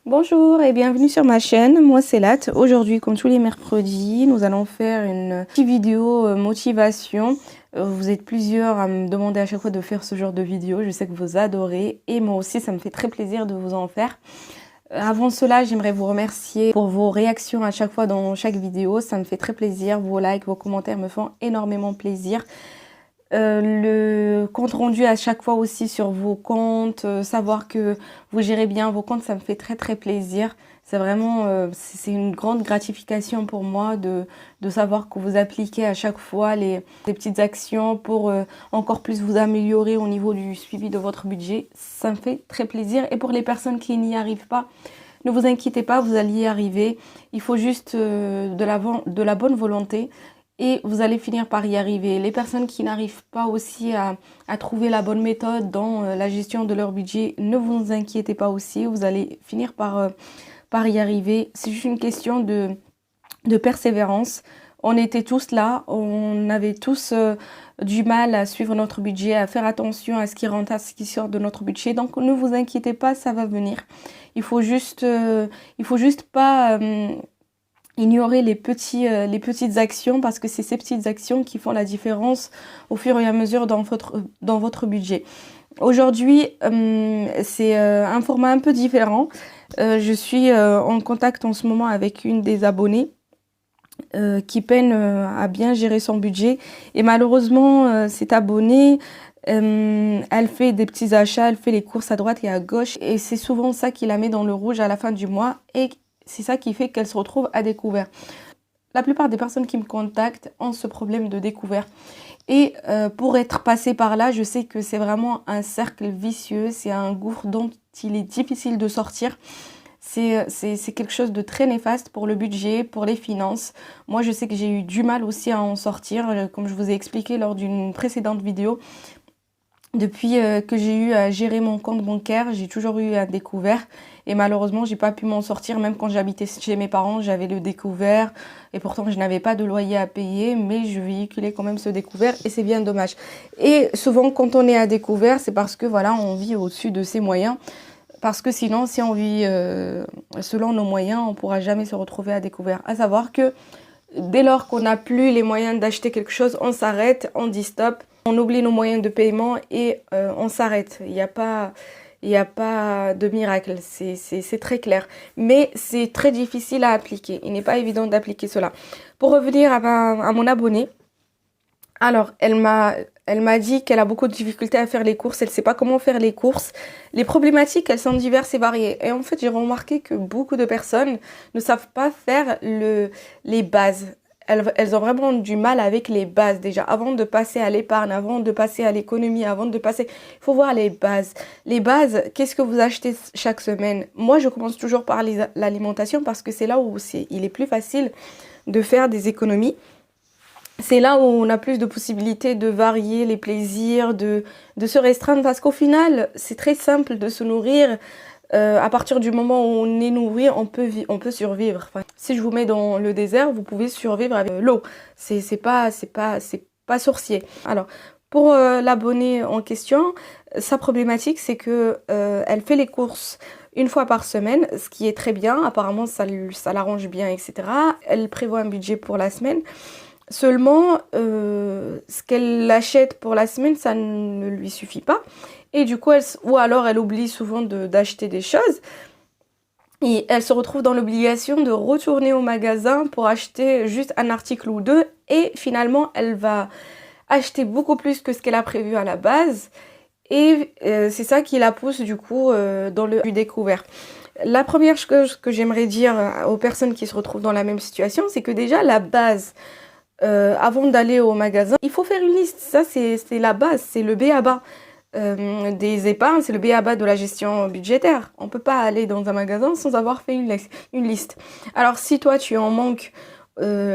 Bonjour et bienvenue sur ma chaîne, moi c'est Lat. Aujourd'hui, comme tous les mercredis, nous allons faire une petite vidéo motivation. Vous êtes plusieurs à me demander à chaque fois de faire ce genre de vidéo. Je sais que vous adorez et moi aussi ça me fait très plaisir de vous en faire. Avant cela, j'aimerais vous remercier pour vos réactions à chaque fois dans chaque vidéo. Ça me fait très plaisir, vos likes, vos commentaires me font énormément plaisir. Le compte rendu à chaque fois aussi sur vos comptes, savoir que vous gérez bien vos comptes, ça me fait très plaisir. C'est vraiment c'est une grande gratification pour moi de savoir que vous appliquez à chaque fois des petites actions pour encore plus vous améliorer au niveau du suivi de votre budget. Ça me fait très plaisir. Et pour les personnes qui n'y arrivent pas, ne vous inquiétez pas, vous allez y arriver. Il faut juste de la bonne volonté. Et vous allez finir par y arriver. Les personnes qui n'arrivent pas aussi à trouver la bonne méthode dans la gestion de leur budget, ne vous inquiétez pas aussi. Vous allez finir par y arriver. C'est juste une question de persévérance. On était tous là, on avait tous du mal à suivre notre budget, à faire attention à ce qui rentre, à ce qui sort de notre budget. Donc ne vous inquiétez pas, ça va venir. Il faut juste pas ignorer les petites actions parce que c'est ces petites actions qui font la différence au fur et à mesure dans votre budget. Aujourd'hui, c'est un format un peu différent. Je suis en contact en ce moment avec une des abonnées qui peine à bien gérer son budget. Et malheureusement, cette abonnée, elle fait des petits achats, elle fait les courses à droite et à gauche. Et c'est souvent ça qui la met dans le rouge à la fin du mois. Et c'est ça qui fait qu'elle se retrouve à découvert. La plupart des personnes qui me contactent ont ce problème de découvert. Et pour être passé par là, je sais que c'est vraiment un cercle vicieux. C'est un gouffre dont il est difficile de sortir. C'est quelque chose de très néfaste pour le budget, pour les finances. Moi, je sais que j'ai eu du mal aussi à en sortir, comme je vous ai expliqué lors d'une précédente vidéo. Depuis que j'ai eu à gérer mon compte bancaire, j'ai toujours eu un découvert. Et malheureusement, j'ai pas pu m'en sortir. Même quand j'habitais chez mes parents, j'avais le découvert. Et pourtant, je n'avais pas de loyer à payer. Mais je véhiculais quand même ce découvert. Et c'est bien dommage. Et souvent, quand on est à découvert, c'est parce que voilà, on vit au-dessus de ses moyens. Parce que sinon, si on vit selon nos moyens, on ne pourra jamais se retrouver à découvert. À savoir que dès lors qu'on n'a plus les moyens d'acheter quelque chose, on s'arrête, on dit stop. On oublie nos moyens de paiement et on s'arrête. Il n'y a pas de miracle, c'est très clair. Mais c'est très difficile à appliquer. Il n'est pas évident d'appliquer cela. Pour revenir à mon abonnée, alors elle m'a dit qu'elle a beaucoup de difficultés à faire les courses. Elle ne sait pas comment faire les courses. Les problématiques, elles sont diverses et variées. Et en fait, j'ai remarqué que beaucoup de personnes ne savent pas faire les bases. Elles ont vraiment du mal avec les bases déjà. Avant de passer à l'épargne, avant de passer à l'économie, avant de passer... Il faut voir les bases. Les bases, qu'est-ce que vous achetez chaque semaine? Moi, je commence toujours par l'alimentation parce que c'est là où il est plus facile de faire des économies. C'est là où on a plus de possibilités de varier les plaisirs, de se restreindre parce qu'au final, c'est très simple de se nourrir. À partir du moment où on est nourri, on peut survivre. Enfin, si je vous mets dans le désert, vous pouvez survivre avec l'eau. C'est pas sorcier. Alors, pour l'abonnée en question, sa problématique, c'est que elle fait les courses une fois par semaine, ce qui est très bien. Apparemment, ça l'arrange bien, etc. Elle prévoit un budget pour la semaine. Seulement, ce qu'elle achète pour la semaine, ça ne lui suffit pas. Et du coup, ou alors elle oublie souvent d'acheter des choses. Et elle se retrouve dans l'obligation de retourner au magasin pour acheter juste un article ou deux. Et finalement, elle va acheter beaucoup plus que ce qu'elle a prévu à la base. Et c'est ça qui la pousse du coup dans le découvert. La première chose que j'aimerais dire aux personnes qui se retrouvent dans la même situation, c'est que déjà la base... avant d'aller au magasin, il faut faire une liste. Ça, c'est la base, c'est le b.a.-ba des épargnes, c'est le b.a.-ba de la gestion budgétaire. On ne peut pas aller dans un magasin sans avoir fait une liste. Alors, si toi, tu en manques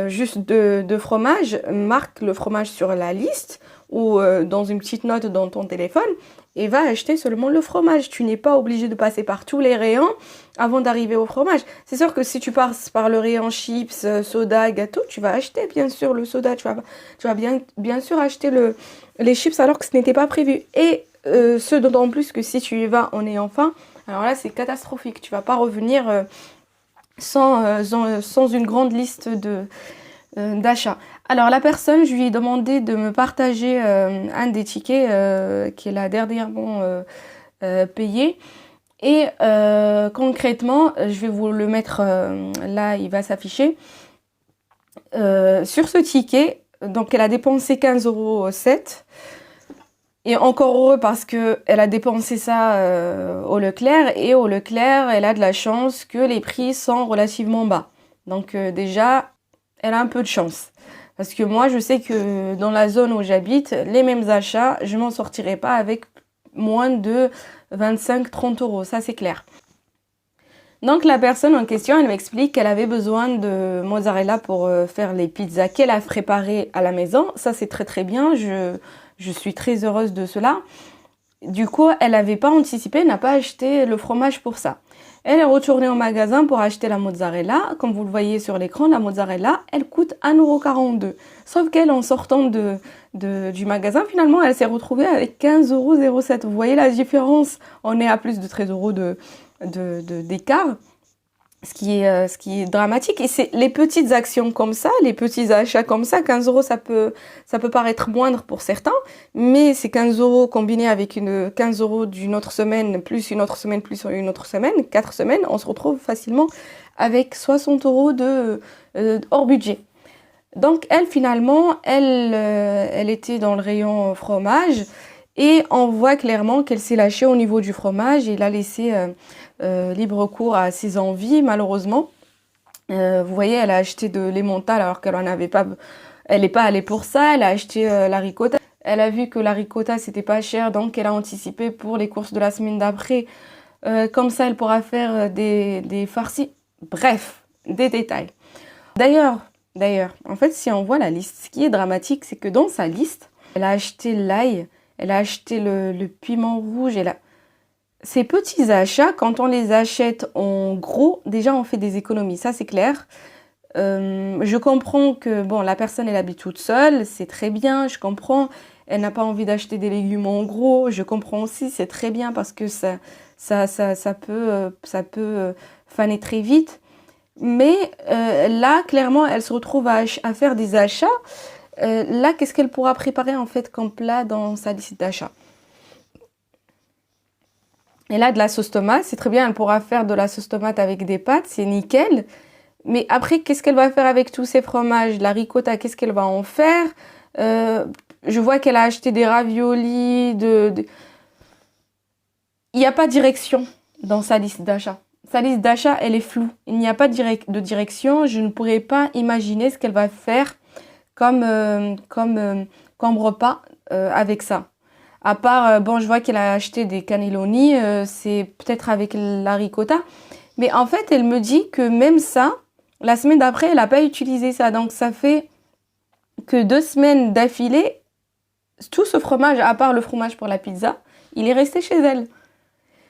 juste de fromage, marque le fromage sur la liste ou dans une petite note dans ton téléphone et va acheter seulement le fromage. Tu n'es pas obligé de passer par tous les rayons avant d'arriver au fromage. C'est sûr que si tu passes par le rayon chips, soda, gâteau, tu vas acheter bien sûr le soda, tu vas bien sûr acheter les chips alors que ce n'était pas prévu. Et ce d'autant plus que si tu y vas en ayant faim, Alors là, c'est catastrophique. Tu vas pas revenir sans une grande liste d'achats. Alors la personne, je lui ai demandé de me partager un des tickets qu'elle a dernièrement payé. Et concrètement, je vais vous le mettre là, il va s'afficher. Sur ce ticket, donc elle a dépensé 15,07 €. Et encore heureux parce qu'elle a dépensé ça au Leclerc. Et au Leclerc, elle a de la chance que les prix sont relativement bas. Donc déjà, elle a un peu de chance. Parce que moi, je sais que dans la zone où j'habite, les mêmes achats, je m'en sortirai pas avec moins de 25-30 €. Ça, c'est clair. Donc la personne en question, elle m'explique qu'elle avait besoin de mozzarella pour faire les pizzas qu'elle a préparées à la maison. Ça, c'est très très bien. Je suis très heureuse de cela. Du coup, elle n'avait pas anticipé, n'a pas acheté le fromage pour ça. Elle est retournée au magasin pour acheter la mozzarella. Comme vous le voyez sur l'écran, la mozzarella, elle coûte 1,42 €. Sauf qu'elle, en sortant du magasin, finalement, elle s'est retrouvée avec 15,07 €. Vous voyez la différence? On est à plus de 13 € d'écart. Ce qui est dramatique. Et c'est les petites actions comme ça, les petits achats comme ça, 15 €, ça peut paraître moindre pour certains, mais ces 15 € combinés avec 15 € d'une autre semaine, plus une autre semaine, plus une autre semaine, 4 semaines, on se retrouve facilement avec 60 € hors budget. Donc elle, finalement, elle était dans le rayon fromage, et on voit clairement qu'elle s'est lâchée au niveau du fromage et elle a laissé libre cours à ses envies, malheureusement. Vous voyez, elle a acheté de l'emmental alors qu'elle en avait pas. Elle n'est pas allée pour ça. Elle a acheté la ricotta. Elle a vu que la ricotta c'était pas cher, donc elle a anticipé pour les courses de la semaine d'après. Comme ça, elle pourra faire des farcis. Bref, des détails. D'ailleurs, en fait, si on voit la liste, ce qui est dramatique, c'est que dans sa liste, elle a acheté l'ail, elle a acheté le piment rouge, ces petits achats, quand on les achète en gros, déjà on fait des économies, ça c'est clair. Je comprends que bon, la personne elle habite toute seule, c'est très bien, je comprends. Elle n'a pas envie d'acheter des légumes en gros, je comprends aussi, c'est très bien parce que ça peut faner très vite. Mais là, clairement, elle se retrouve à faire des achats. Là, qu'est-ce qu'elle pourra préparer en fait comme plat dans sa liste d'achats? Et là, de la sauce tomate, c'est très bien, elle pourra faire de la sauce tomate avec des pâtes, c'est nickel. Mais après, qu'est-ce qu'elle va faire avec tous ces fromages? La ricotta, qu'est-ce qu'elle va en faire? Je vois qu'elle a acheté des raviolis. Il n'y a pas de direction dans sa liste d'achat. Sa liste d'achat, elle est floue. Il n'y a pas de direction. Je ne pourrais pas imaginer ce qu'elle va faire comme repas avec ça. À part, bon, je vois qu'elle a acheté des cannelloni, c'est peut-être avec la ricotta. Mais en fait, elle me dit que même ça, la semaine d'après, elle n'a pas utilisé ça. Donc, ça fait que 2 semaines d'affilée, tout ce fromage, à part le fromage pour la pizza, il est resté chez elle.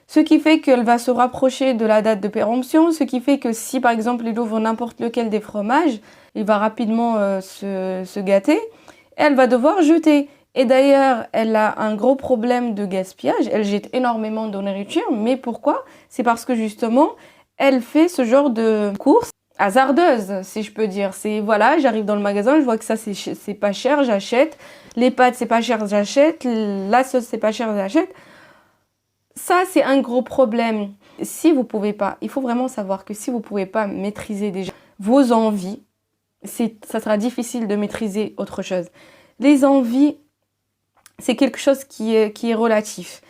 Ce qui fait qu'elle va se rapprocher de la date de péremption, ce qui fait que si, par exemple, elle ouvre n'importe lequel des fromages, il va rapidement se gâter. Elle va devoir jeter. Et d'ailleurs, elle a un gros problème de gaspillage. Elle jette énormément de nourriture. Mais pourquoi? C'est parce que justement, elle fait ce genre de courses hasardeuses, si je peux dire. C'est voilà, j'arrive dans le magasin, je vois que ça c'est pas cher, j'achète. Les pâtes c'est pas cher, j'achète. La sauce c'est pas cher, j'achète. Ça c'est un gros problème. Si vous pouvez pas, il faut vraiment savoir que si vous pouvez pas maîtriser déjà vos envies, ça sera difficile de maîtriser autre chose. Les envies, c'est quelque chose qui est relatif.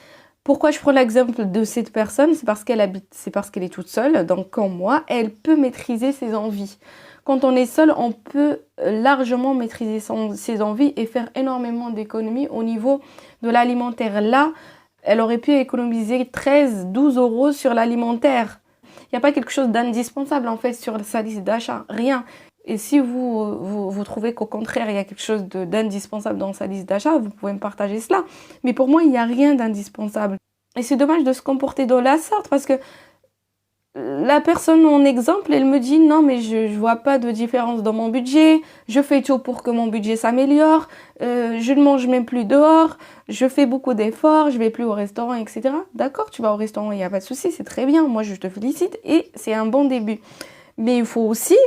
Pourquoi je prends l'exemple de cette personne? C'est parce qu'elle est toute seule. Donc, comme moi, elle peut maîtriser ses envies. Quand on est seul, on peut largement maîtriser ses envies et faire énormément d'économies au niveau de l'alimentaire. Là, elle aurait pu économiser 13-12 € sur l'alimentaire. Il n'y a pas quelque chose d'indispensable en fait sur sa liste d'achat. Rien. Et si vous trouvez qu'au contraire, il y a quelque chose d'indispensable dans sa liste d'achat, vous pouvez me partager cela. Mais pour moi, il n'y a rien d'indispensable. Et c'est dommage de se comporter de la sorte parce que la personne en exemple, elle me dit non mais je vois pas de différence dans mon budget, je fais tout pour que mon budget s'améliore, je ne mange même plus dehors, je fais beaucoup d'efforts, je vais plus au restaurant, etc. D'accord, tu vas au restaurant, il n'y a pas de souci, c'est très bien, moi je te félicite et c'est un bon début. Mais il faut aussi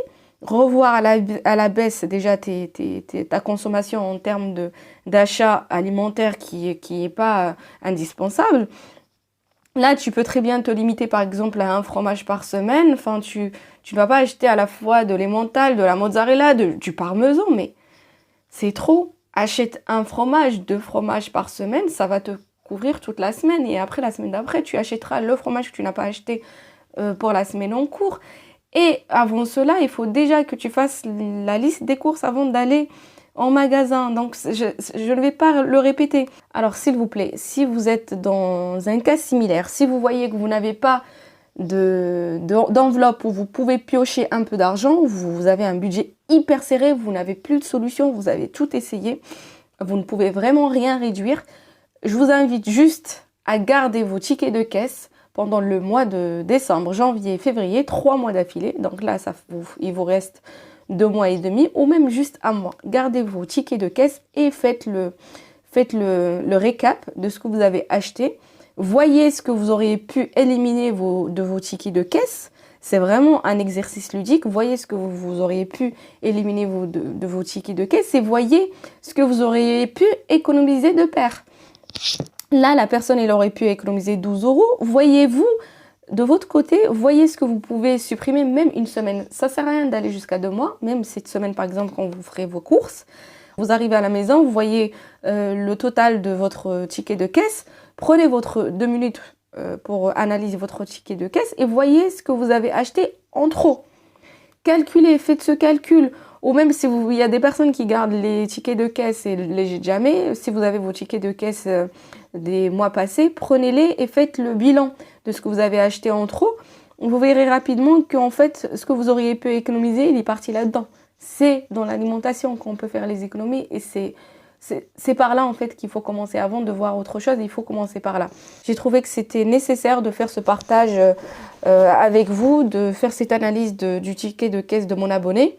revoir à la baisse déjà ta consommation en termes d'achat alimentaire qui est pas indispensable. Là, tu peux très bien te limiter par exemple à un fromage par semaine. Enfin, tu ne vas pas acheter à la fois de l'emmental, de la mozzarella, du parmesan, mais c'est trop. Achète un fromage, 2 fromages par semaine, ça va te couvrir toute la semaine. Et après, la semaine d'après, tu achèteras le fromage que tu n'as pas acheté pour la semaine en cours. Et avant cela, il faut déjà que tu fasses la liste des courses avant d'aller en magasin. Donc, je ne vais pas le répéter. Alors, s'il vous plaît, si vous êtes dans un cas similaire, si vous voyez que vous n'avez pas d'enveloppe où vous pouvez piocher un peu d'argent, vous avez un budget hyper serré, vous n'avez plus de solution, vous avez tout essayé, vous ne pouvez vraiment rien réduire, je vous invite juste à garder vos tickets de caisse pendant le mois de décembre, janvier, février, 3 mois d'affilée. Donc là, il vous reste 2 mois et demi ou même juste 1 mois. Gardez vos tickets de caisse et faites le récap de ce que vous avez acheté. Voyez ce que vous auriez pu éliminer de vos tickets de caisse. C'est vraiment un exercice ludique. Voyez ce que vous auriez pu éliminer de vos tickets de caisse et voyez ce que vous auriez pu économiser de pair. Là, la personne, elle aurait pu économiser 12 €. Voyez-vous, de votre côté, voyez ce que vous pouvez supprimer même une semaine. Ça sert à rien d'aller jusqu'à 2 mois, même cette semaine par exemple quand vous ferez vos courses. Vous arrivez à la maison, vous voyez le total de votre ticket de caisse. Prenez votre 2 minutes pour analyser votre ticket de caisse et voyez ce que vous avez acheté en trop. Calculez, faites ce calcul. Ou même si il y a des personnes qui gardent les tickets de caisse et les jettent jamais. Si vous avez vos tickets de caisse des mois passés, prenez-les et faites le bilan de ce que vous avez acheté en trop. Vous verrez rapidement qu'en fait, ce que vous auriez pu économiser, il est parti là-dedans. C'est dans l'alimentation qu'on peut faire les économies et c'est par là en fait qu'il faut commencer. Avant de voir autre chose, il faut commencer par là. J'ai trouvé que c'était nécessaire de faire ce partage avec vous, de faire cette analyse du ticket de caisse de mon abonné.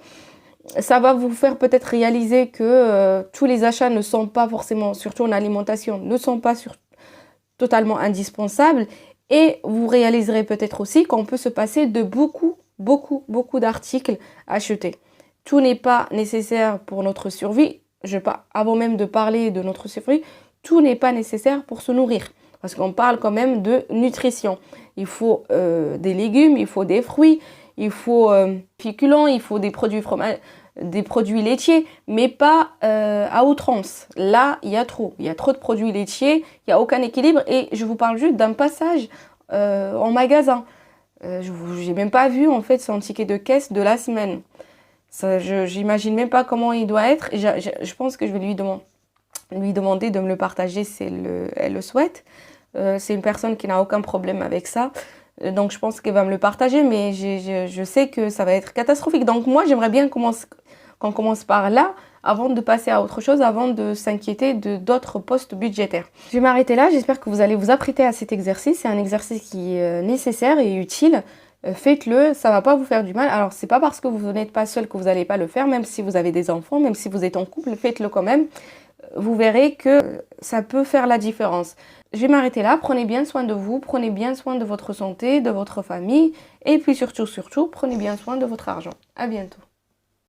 Ça va vous faire peut-être réaliser que tous les achats ne sont pas forcément, surtout en alimentation, ne sont pas totalement indispensables. Et vous réaliserez peut-être aussi qu'on peut se passer de beaucoup d'articles achetés. Tout n'est pas nécessaire pour notre survie. Avant même de parler de notre survie, tout n'est pas nécessaire pour se nourrir. Parce qu'on parle quand même de nutrition. Il faut des légumes, il faut des fruits, il faut féculents, il faut des produits laitiers, mais pas à outrance. Là, il y a trop de produits laitiers, il n'y a aucun équilibre et je vous parle juste d'un passage en magasin. J'ai même pas vu en fait son ticket de caisse de la semaine. J'imagine même pas comment il doit être. Et je pense que je vais lui demander de me le partager si elle le souhaite. C'est une personne qui n'a aucun problème avec ça. Donc je pense qu'elle va me le partager, mais je sais que ça va être catastrophique. Donc moi, j'aimerais bien qu'on commence par là, avant de passer à autre chose, avant de s'inquiéter d'autres postes budgétaires. Je vais m'arrêter là, j'espère que vous allez vous apprêter à cet exercice. C'est un exercice qui est nécessaire et utile. Faites-le, ça va pas vous faire du mal. Alors c'est pas parce que vous n'êtes pas seul que vous n'allez pas le faire, même si vous avez des enfants, même si vous êtes en couple, faites-le quand même. Vous verrez que ça peut faire la différence. Je vais m'arrêter là, prenez bien soin de vous, prenez bien soin de votre santé, de votre famille et puis surtout, prenez bien soin de votre argent. À bientôt.